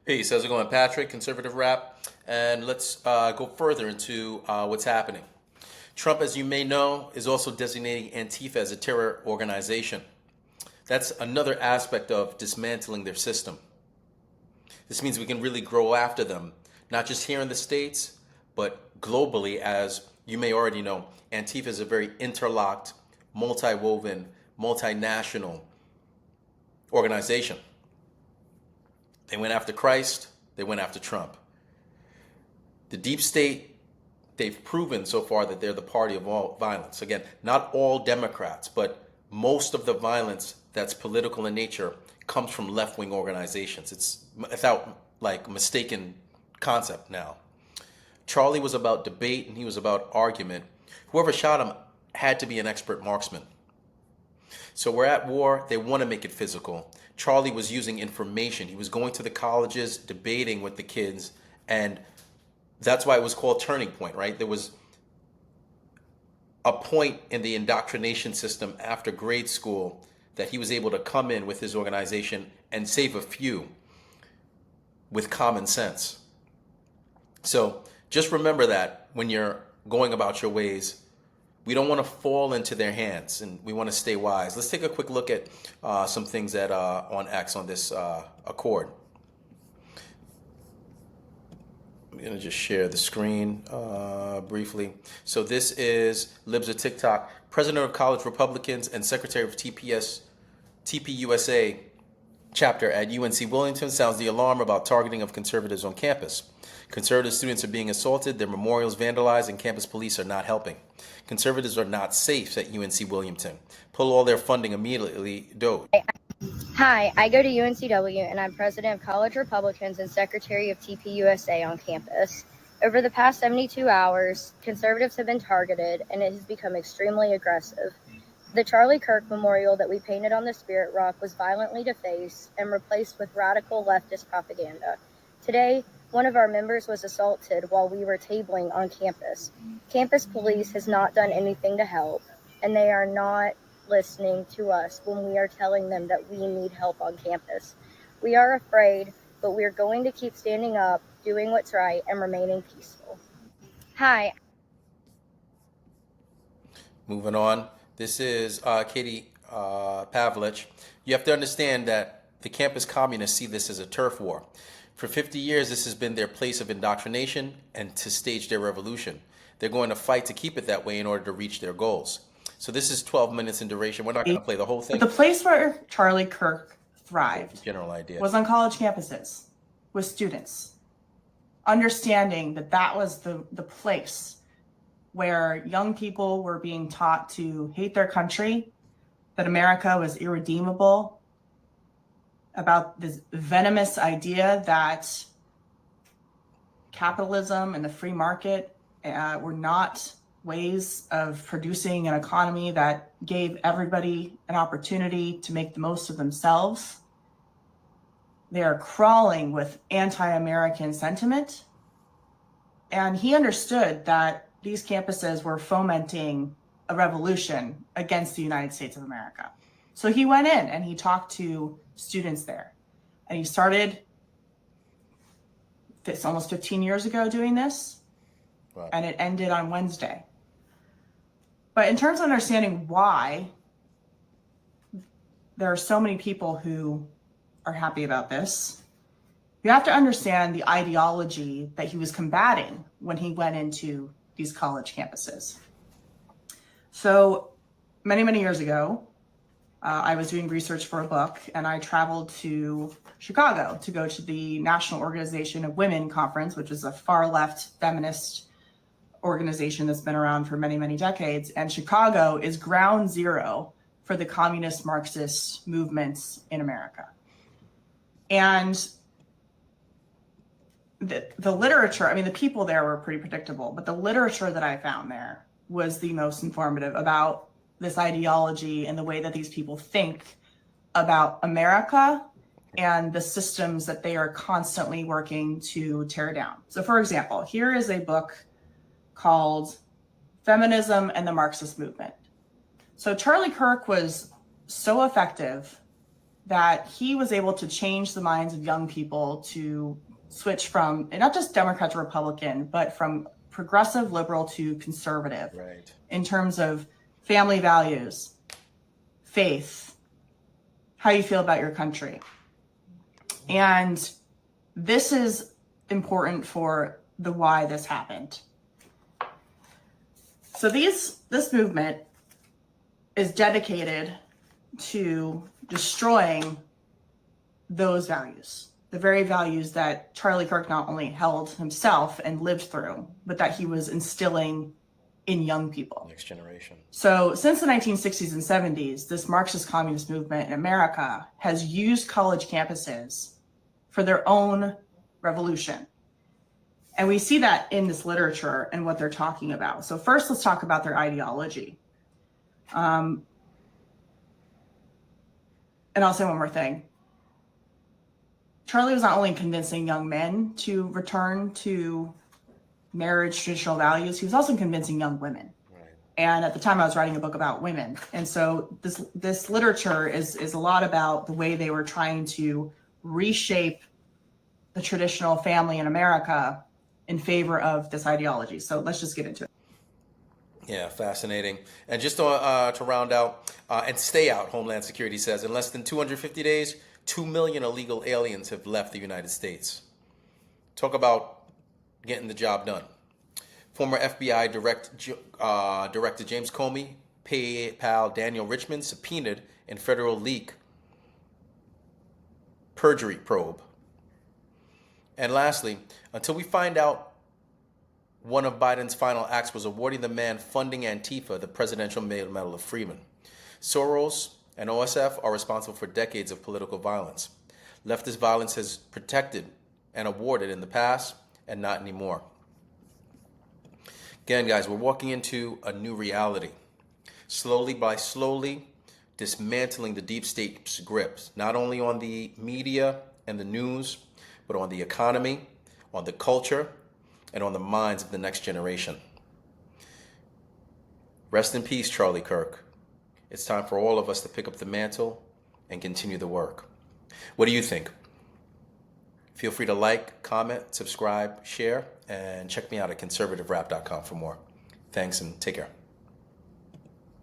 Peace. How's it going, Patrick? Conservative Rap. And let's go further into what's happening. Trump, as you may know, is also designating Antifa as a terror organization. That's another aspect of dismantling their system. This means we can really grow after them, not just here in the States, but globally. As you may already know, Antifa is a very interlocked, multi-woven, multinational organization. They went after Christ, they went after Trump. The deep state, they've proven so far that they're the party of all violence. Again, not all Democrats, but most of the violence that's political in nature comes from left-wing organizations. It's without mistaken concept now. Charlie was about debate and he was about argument. Whoever shot him had to be an expert marksman. So we're at war. They want to make it physical. Charlie was using information. He was going to the colleges, debating with the kids, and that's why it was called Turning Point, right? There was a point in the indoctrination system after grade school that he was able to come in with his organization and save a few with common sense. So just remember that when you're going about your ways. We don't want to fall into their hands, and we want to stay wise. Let's take a quick look at some things that on X on this accord. I'm going to just share the screen briefly. So this is Libs of TikTok. President of College Republicans and Secretary of TPUSA chapter at UNC Wilmington sounds the alarm about targeting of conservatives on campus. Conservative students are being assaulted, their memorials vandalized, and campus police are not helping. Conservatives are not safe at UNC Wilmington. Pull all their funding immediately, Doge. Hi, I go to UNCW and I'm president of College Republicans and secretary of TPUSA on campus. Over the past 72 hours, conservatives have been targeted and it has become extremely aggressive. The Charlie Kirk memorial that we painted on the Spirit Rock was violently defaced and replaced with radical leftist propaganda. Today, one of our members was assaulted while we were tabling on campus. Campus police has not done anything to help, and they are not listening to us when we are telling them that we need help on campus. We are afraid, but we're going to keep standing up, doing what's right, and remaining peaceful. Hi. Moving on. This is Katie Pavlich. You have to understand that the campus communists see this as a turf war. For 50 years, this has been their place of indoctrination and to stage their revolution. They're going to fight to keep it that way in order to reach their goals. So this is 12 minutes in duration. We're not going to play the whole thing. But the place where Charlie Kirk thrived general idea was on college campuses with students, understanding that that was the place where young people were being taught to hate their country, that America was irredeemable, about this venomous idea that capitalism and the free market were not ways of producing an economy that gave everybody an opportunity to make the most of themselves. They are crawling with anti-American sentiment. And he understood that these campuses were fomenting a revolution against the United States of America. So he went in and he talked to students there. And he started this almost 15 years ago doing this. Wow. And it ended on Wednesday. But in terms of understanding why there are so many people who are happy about this, you have to understand the ideology that he was combating when he went into these college campuses. So many, many years ago, I was doing research for a book and I traveled to Chicago to go to the National Organization of Women Conference, which is a far left feminist organization that's been around for many, many decades. And Chicago is ground zero for the communist Marxist movements in America. And the literature, I mean, the people there were pretty predictable, but the literature that I found there was the most informative about this ideology and the way that these people think about America and the systems that they are constantly working to tear down. So for example, here is a book called Feminism and the Marxist Movement. So Charlie Kirk was so effective that he was able to change the minds of young people to switch from not just Democrat to Republican, but from progressive liberal to conservative, Right. in terms of family values, faith, how you feel about your country. And this is important for the why this happened. So this movement is dedicated to destroying those values, the very values that Charlie Kirk not only held himself and lived through, but that he was instilling in young people. Next generation. So since the 1960s and 70s, this Marxist communist movement in America has used college campuses for their own revolution. And we see that in this literature and what they're talking about. So first, let's talk about their ideology. And I'll say one more thing. Charlie was not only convincing young men to return to marriage, traditional values, he was also convincing young women. Right. And at the time I was writing a book about women. And so this literature is a lot about the way they were trying to reshape the traditional family in America in favor of this ideology. So let's just get into it. Yeah, fascinating. And just to round out, and stay out, Homeland Security says, in less than 250 days, 2 million illegal aliens have left the United States. Talk about getting the job done. Former FBI Director James Comey, pal Daniel Richmond subpoenaed in federal leak perjury probe. And lastly, until we find out one of Biden's final acts was awarding the man funding Antifa the Presidential Medal of Freedom. Soros and OSF are responsible for decades of political violence. Leftist violence has protected and awarded in the past, and not anymore. Again, guys, we're walking into a new reality. Slowly by slowly, dismantling the deep state's grips, not only on the media and the news, but on the economy, on the culture, and on the minds of the next generation. Rest in peace, Charlie Kirk. It's time for all of us to pick up the mantle and continue the work. What do you think? Feel free to like, comment, subscribe, share, and check me out at ConservativeRap.com for more. Thanks and take care.